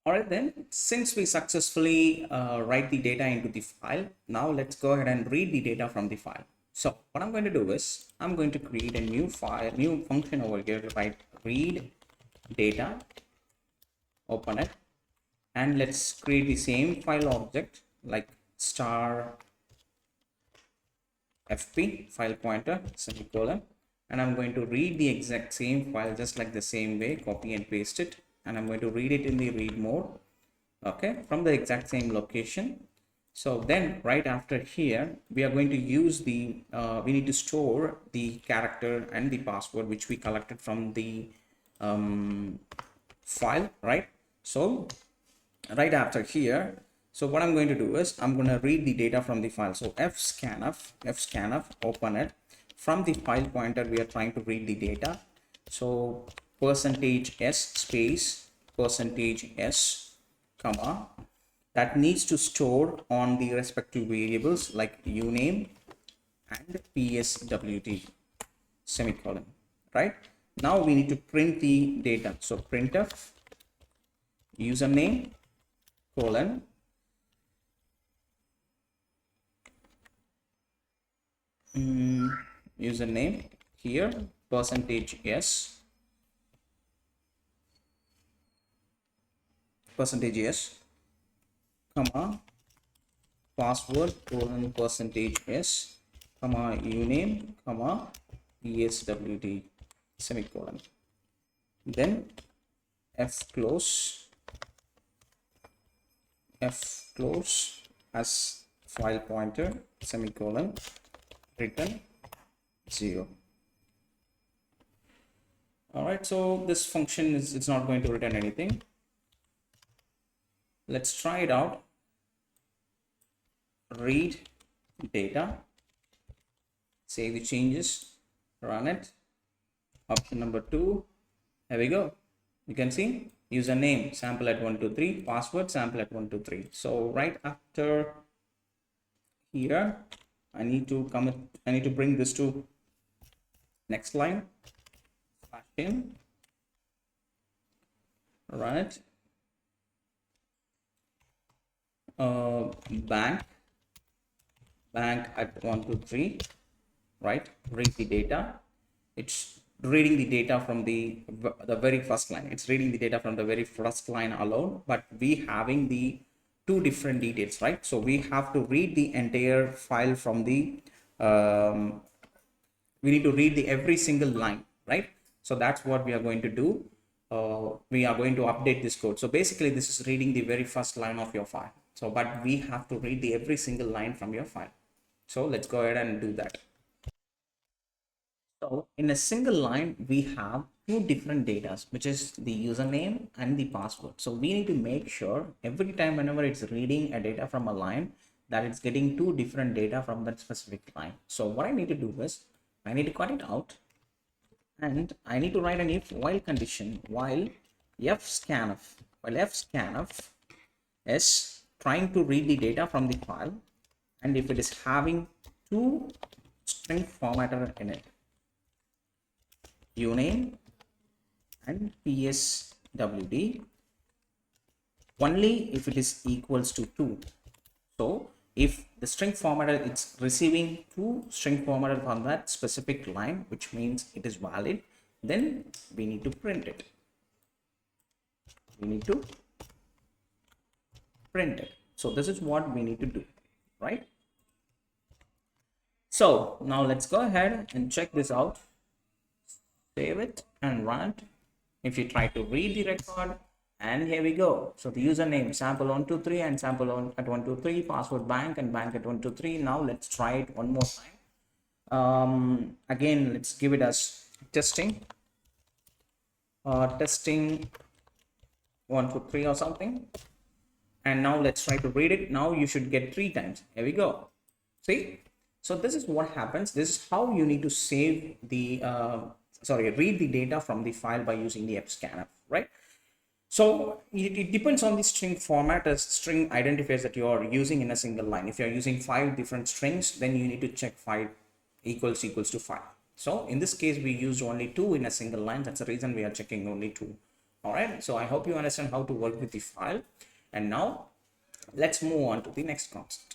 All right, then, since we successfully write the data into the file, now let's go ahead and read the data from the file. So what I'm going to do is I'm going to create a new file, new function over here to write read data, open it, and let's create the same file object like star fp file pointer semicolon, and I'm going to read the exact same file just like the same way, copy and paste it, and I'm going to read it in the read mode, okay, from the exact same location. So then right after here we are going to use the we need to store the character and the password which we collected from the file, right? So right after here, so what I'm going to do is I'm going to read the data from the file. So fscanf, open it. From the file pointer we are trying to read the data. So %s space %s comma, that needs to store on the respective variables like uname and pswd semicolon, right? Now we need to print the data. So printf username colon username here %s comma password colon %s comma uname comma pswd semicolon, then f close as file pointer semicolon return 0. All right, so this function is, it's not going to return anything. Let's try it out. Read data, save the changes, run it. Option number 2, here we go. You can see username sample at 123, password sample at 123. So right after here I need to bring this to next line, slash in, run it. Bank at 123, right? Read the data. It's reading the data from the very first line. It's reading the data from the very first line alone, but we having the two different details, right? So we have to read the entire file from the we need to read the every single line, right? So that's what we are going to do. We are going to update this code. So basically this is reading the very first line of your file. So but we have to read the every single line from your file. So let's go ahead and do that. So in a single line, we have two different data, which is the username and the password. So we need to make sure every time whenever it's reading a data from a line, that it's getting two different data from that specific line. So what I need to do is I need to cut it out, and I need to write an if while condition while fscanf, is trying to read the data from the file, and if it is having two string formatter in it, uname and pswd, only if it is equals to 2. So if the string formatter is receiving two string formatter from that specific line, which means it is valid, then we need to print it. So this is what we need to do, right? So now let's go ahead and check this out. Save it and run it. If you try to read the record, and here we go. So the username sample 123 and sample at 123, password bank and bank at 123. Now let's try it one more time. Again, let's give it as testing 123 or something. And now let's try to read it. Now you should get 3 times. Here we go. See? So this is what happens. This is how you need to save the read the data from the file by using the fscanf, right? So it depends on the string format as string identifiers that you are using in a single line. If you're using 5 different strings, then you need to check 5 equals to 5. So in this case, we used only 2 in a single line. That's the reason we are checking only 2. All right, so I hope you understand how to work with the file. And now let's move on to the next concept.